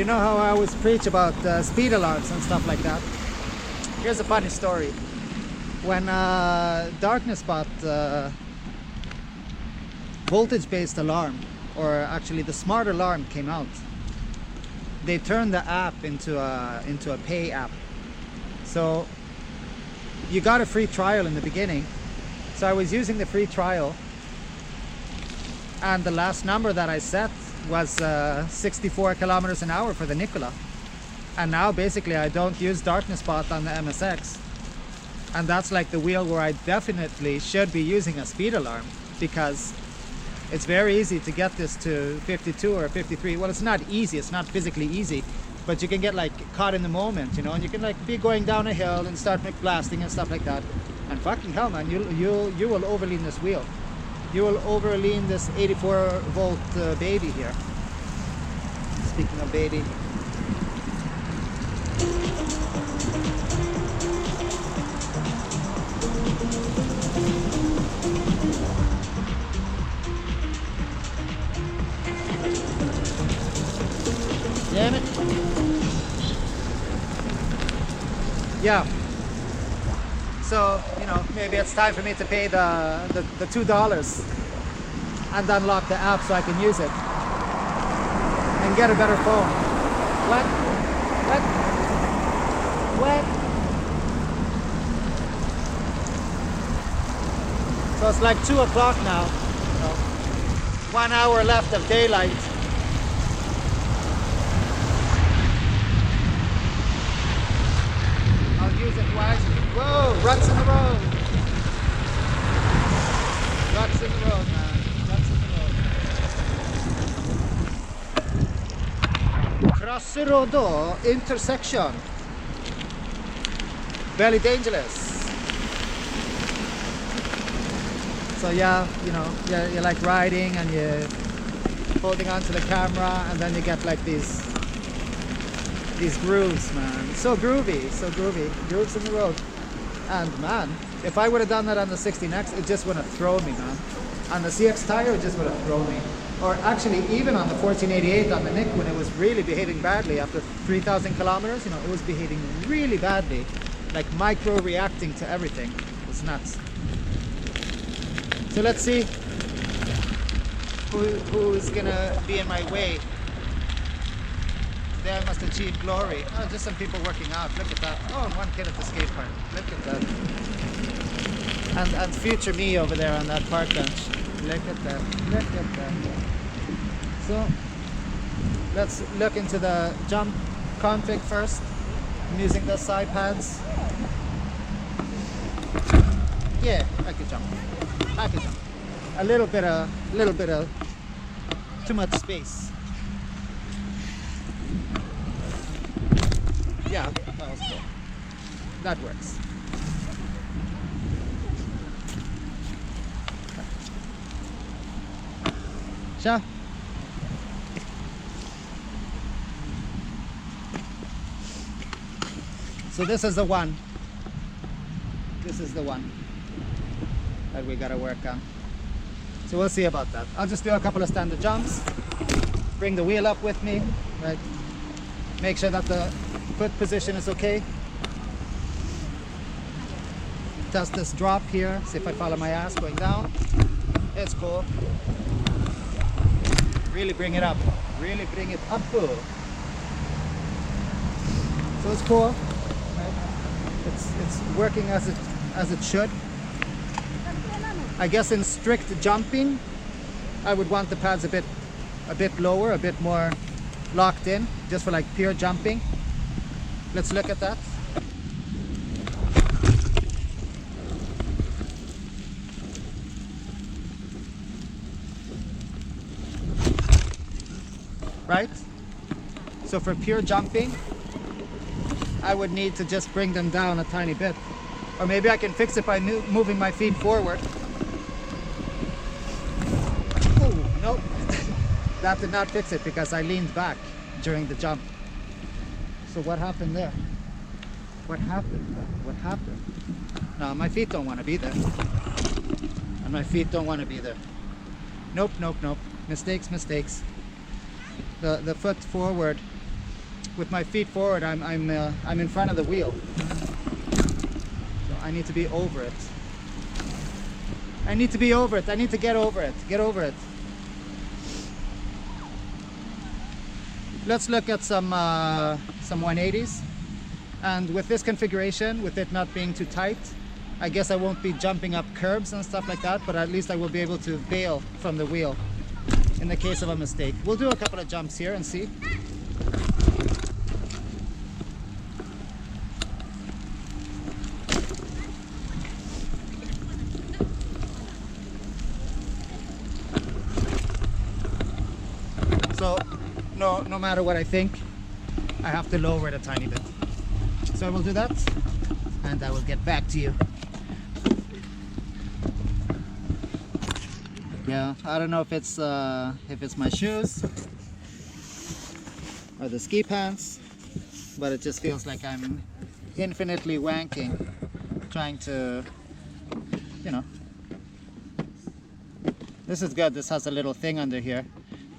you know how I always preach about speed alarms and stuff like that? Here's a funny story. When Darkness bought voltage-based alarm, or actually the smart alarm came out, they turned the app into a pay app. So you got a free trial in the beginning. So I was using the free trial, and the last number that I set was 64 kilometers an hour for the Nikola. And now basically I don't use Darkness Bot on the MSX. And that's like the wheel where I definitely should be using a speed alarm, because it's very easy to get this to 52 or 53. Well, it's not easy, it's not physically easy, but you can get like caught in the moment, you know, and you can like be going down a hill and start blasting and stuff like that. And fucking hell, man, you will overlean this wheel. You will overlean this 84 volt baby here. Speaking of baby. Damn it. Yeah. So, you know, maybe it's time for me to pay the $2 and unlock the app so I can use it and get a better phone. What? What? What? So it's like 2 o'clock now. You know, 1 hour left of daylight. I'll use it wisely. Whoa, ruts in the road. Ruts in the road, man. Ruts in the road. Crossroad intersection. Very dangerous. So yeah, you know, you're like riding and you're holding onto the camera, and then you get like these grooves, man. So groovy, so groovy. Grooves in the road. And man, if I would have done that on the 16X, it just would have thrown me, man. On the CX Tiger, it just would have thrown me. Or actually, even on the 1488 on the Nick, when it was really behaving badly after 3,000 kilometers, you know, it was behaving really badly, like micro-reacting to everything. It was nuts. So let's see who's gonna be in my way. Today I must achieve glory. Oh, just some people working out. Look at that. Oh, and one kid at the skate park. Look at that. And future me over there on that park bench. Look at that. Look at that. So let's look into the jump config first. I'm using the Sai pads. Yeah, I could jump. I could jump. A little bit of too much space. Yeah, that was cool. That works. Tja. So this is the one. This is the one that we gotta work on. So we'll see about that. I'll just do a couple of standard jumps. Bring the wheel up with me, right? Make sure that the foot position is okay. Test this drop here. See if I follow my ass going down. It's cool. Really bring it up. Really bring it up. So it's cool. Right? It's working as it should. I guess in strict jumping, I would want the pads a bit lower, a bit more locked in, just for like pure jumping. Let's look at that. Right? So for pure jumping, I would need to just bring them down a tiny bit. Or maybe I can fix it by moving my feet forward. Oh, nope. That did not fix it because I leaned back during the jump. So what happened there? What happened? What happened? No, my feet don't want to be there. And my feet don't want to be there. Nope, nope, nope. Mistakes, mistakes. The foot forward with my feet forward, I'm in front of the wheel. So I need to be over it. I need to be over it. I need to get over it. Get over it. Let's look at some 180s. And with this configuration, with it not being too tight, I guess I won't be jumping up curbs and stuff like that, but at least I will be able to bail from the wheel in the case of a mistake. We'll do a couple of jumps here and see. So no matter what I think, I have to lower it a tiny bit. So I will do that, and I will get back to you. Yeah, I don't know if it's my shoes or the ski pants, but it just feels like I'm infinitely wanking, trying to, you know. This is good. This has a little thing under here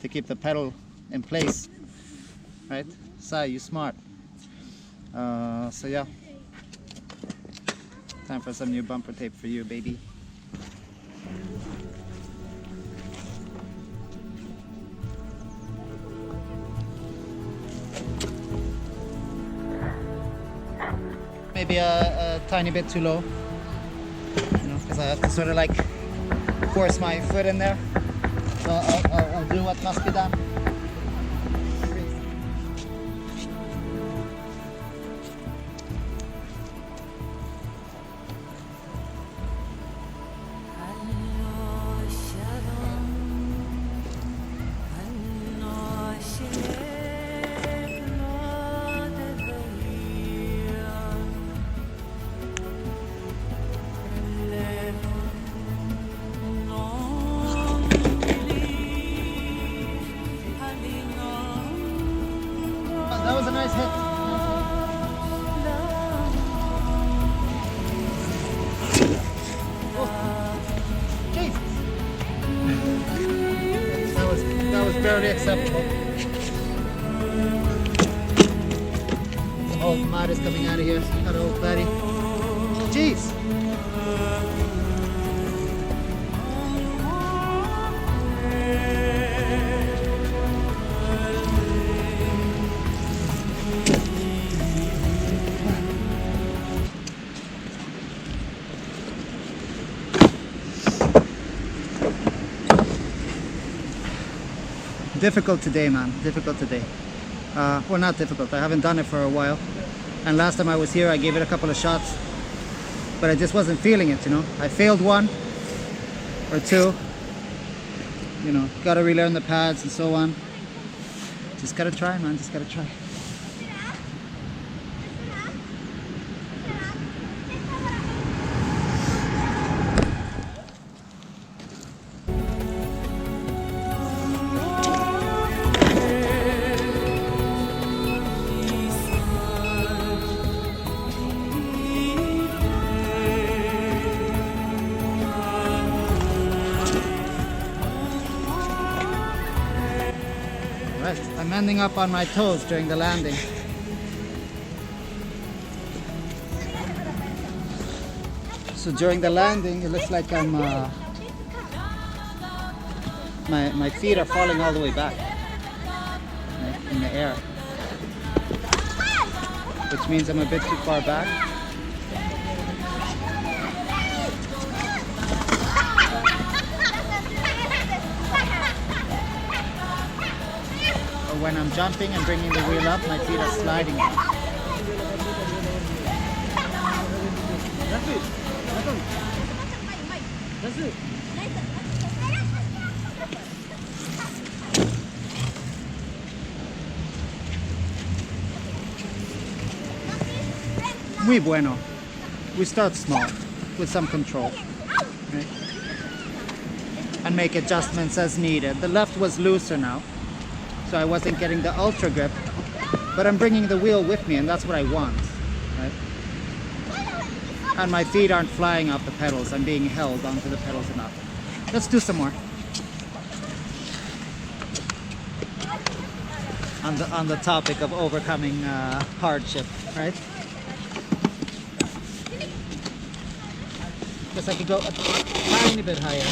to keep the pedal in place, right? Sai, you smart. So yeah, time for some new bumper tape for you, baby. Maybe a tiny bit too low, you know, because I have to sort of like force my foot in there. So I'll do what must be done. That was a nice hit. Oh, Jesus. That was barely acceptable. Old mud is coming out of here. Got old buddy. Jeez. Difficult today, man. Difficult today. Well, not difficult. I haven't done it for a while. And last time I was here, I gave it a couple of shots. But I just wasn't feeling it, you know. I failed one or two. You know, gotta relearn the pads and so on. Just gotta try, man. Just gotta try. Right, I'm ending up on my toes during the landing. So during the landing, it looks like I'm my feet are falling all the way back, right, in the air, which means I'm a bit too far back. When I'm jumping and bringing the wheel up, my feet are sliding. Muy bueno. We start small with some control, right? And make adjustments as needed. The left was looser now, so I wasn't getting the ultra grip, but I'm bringing the wheel with me, and that's what I want, right? And my feet aren't flying off the pedals. I'm being held onto the pedals enough. Let's do some more. on the topic of overcoming hardship, right? Guess I could go a tiny bit higher.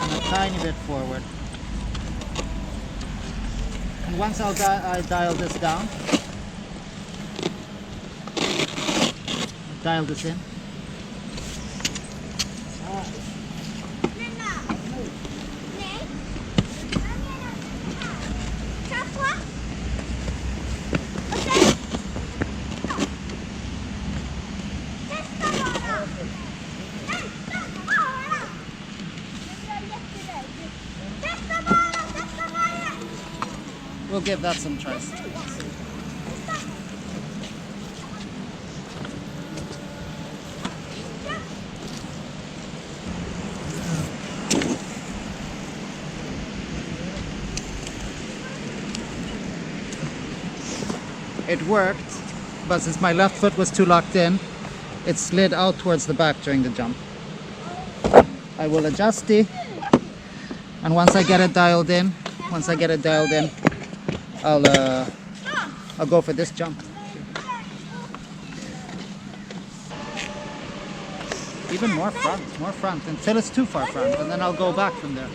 And a tiny bit forward. And once I dial this down, dial this in. We'll give that some tries. It worked, but since my left foot was too locked in, it slid out towards the back during the jump. I will adjust it, and once I get it dialed in, I'll go for this jump. Even more front, until it's too far front, and then I'll go back from there.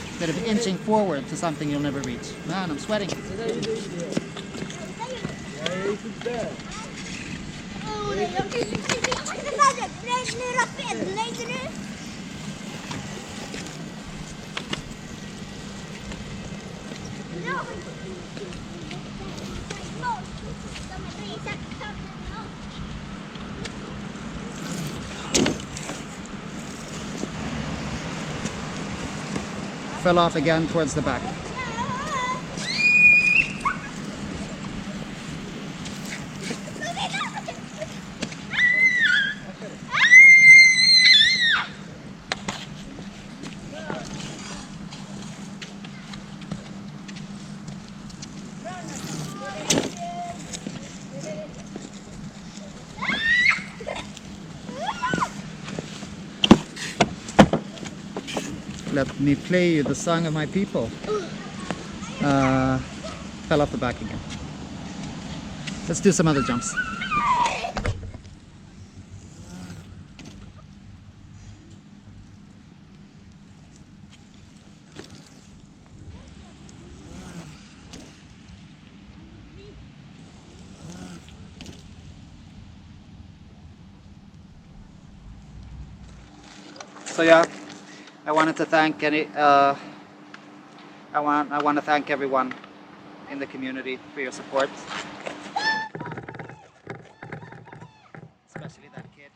Instead of inching forward to something you'll never reach. Man, I'm sweating. Fell off again towards the back. Let me play you the song of my people. Fell off the back again. Let's do some other jumps. So yeah. I wanted to thank I want to thank everyone in the community for your support, especially that kid.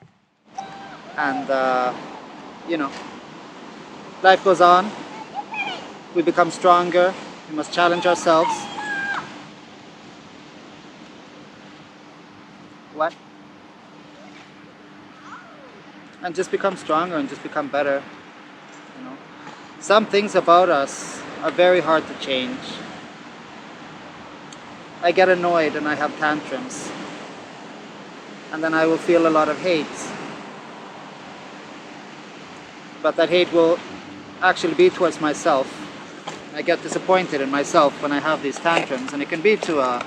And you know, life goes on. We become stronger. We must challenge ourselves. What? And just become stronger and just become better. You know, some things about us are very hard to change. I get annoyed and I have tantrums, and then I will feel a lot of hate. But that hate will actually be towards myself. I get disappointed in myself when I have these tantrums, and it can be to a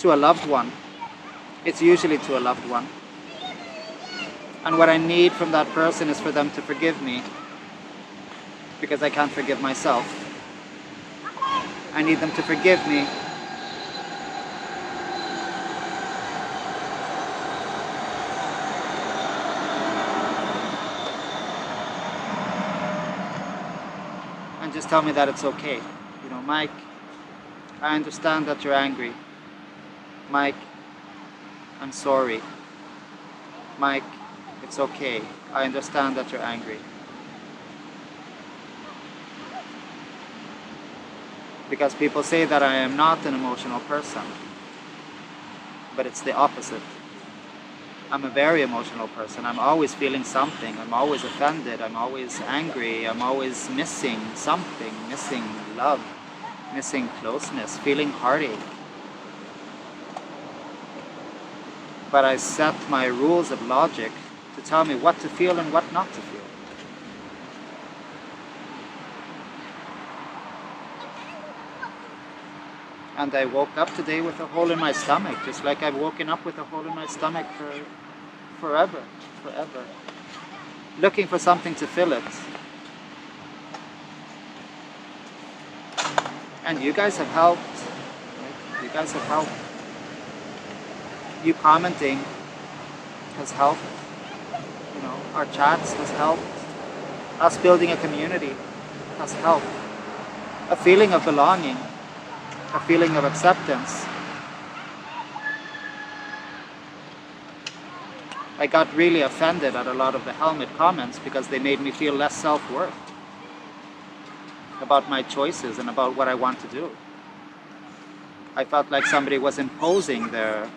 loved one. It's usually to a loved one. And what I need from that person is for them to forgive me, because I can't forgive myself. I need them to forgive me and just tell me that it's okay. You know, Mike, I understand that you're angry. Mike, I'm sorry. Mike, it's okay. I understand that you're angry. Because people say that I am not an emotional person, but it's the opposite. I'm a very emotional person. I'm always feeling something. I'm always offended. I'm always angry. I'm always missing something, missing love, missing closeness, feeling heartache. But I set my rules of logic to tell me what to feel and what not to feel. And I woke up today with a hole in my stomach, just like I've woken up with a hole in my stomach for forever. Looking for something to fill it. And you guys have helped. Right? You guys have helped. You commenting has helped. You know, our chats has helped. Us building a community has helped. A feeling of belonging. A feeling of acceptance. I got really offended at a lot of the helmet comments because they made me feel less self-worth about my choices and about what I want to do. I felt like somebody was imposing their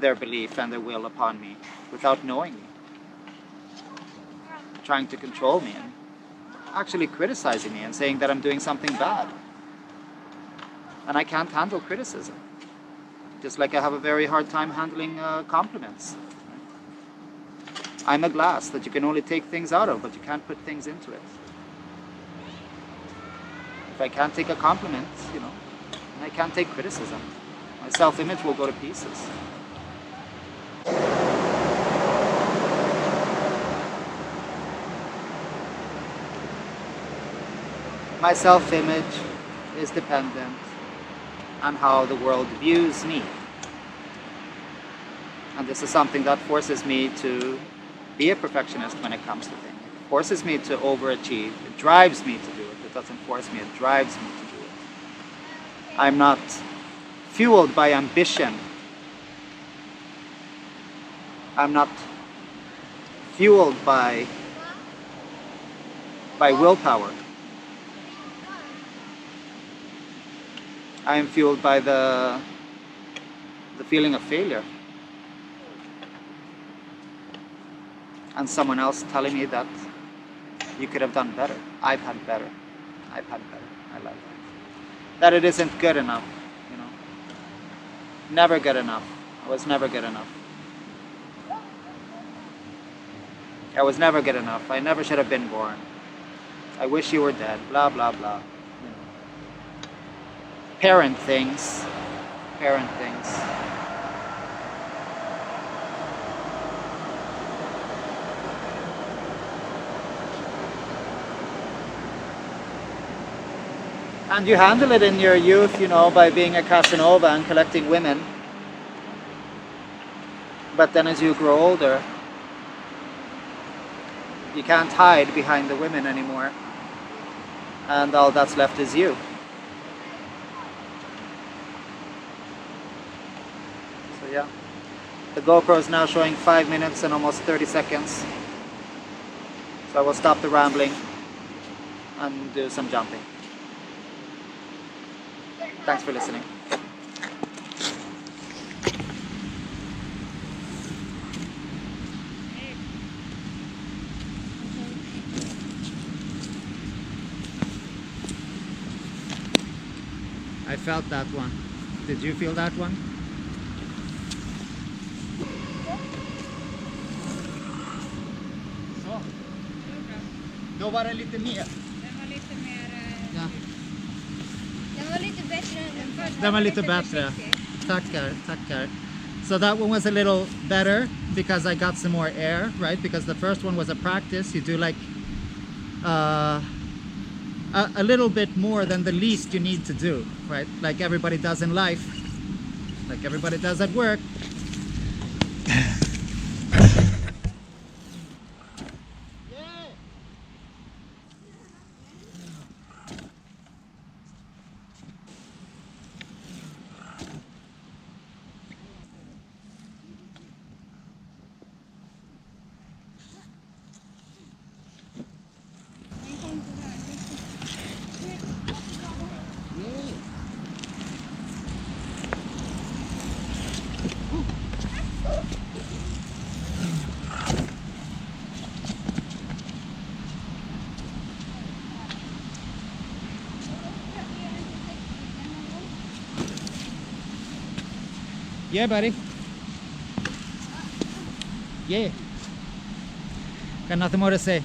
belief and their will upon me without knowing me, trying to control me and actually criticizing me and saying that I'm doing something bad. And I can't handle criticism, just like I have a very hard time handling compliments. I'm a glass that you can only take things out of, but you can't put things into it. If I can't take a compliment, you know, and I can't take criticism, my self-image will go to pieces. My self-image is dependent on how the world views me. And this is something that forces me to be a perfectionist when it comes to things. It forces me to overachieve. It drives me to do it. It doesn't force me, it drives me to do it. I'm not fueled by ambition. I'm not fueled by willpower. I am fueled by the feeling of failure. And someone else telling me that you could have done better. I've had better. I like that. That it isn't good enough, you know. Never good enough. I was never good enough. I was never good enough. I never should have been born. I wish you were dead. Blah, blah, blah. You know. Parent things. And you handle it in your youth, you know, by being a Casanova and collecting women. But then as you grow older, you can't hide behind the women anymore. And all that's left is you. So yeah. The GoPro is now showing 5 minutes and almost 30 seconds. So I will stop the rambling and do some jumping. Thanks for listening. I felt that one. Did you feel that one? Så. Då var det lite mer. Den var lite mer... Ja. Den var lite bättre än den första. Den var lite bättre. Tackar. So that one was a little better because I got some more air, right? Because the first one was a practice. You do like a little bit more than the least you need to do, right? Like everybody does in life, like everybody does at work. Yeah, buddy. Yeah. Got nothing more to say.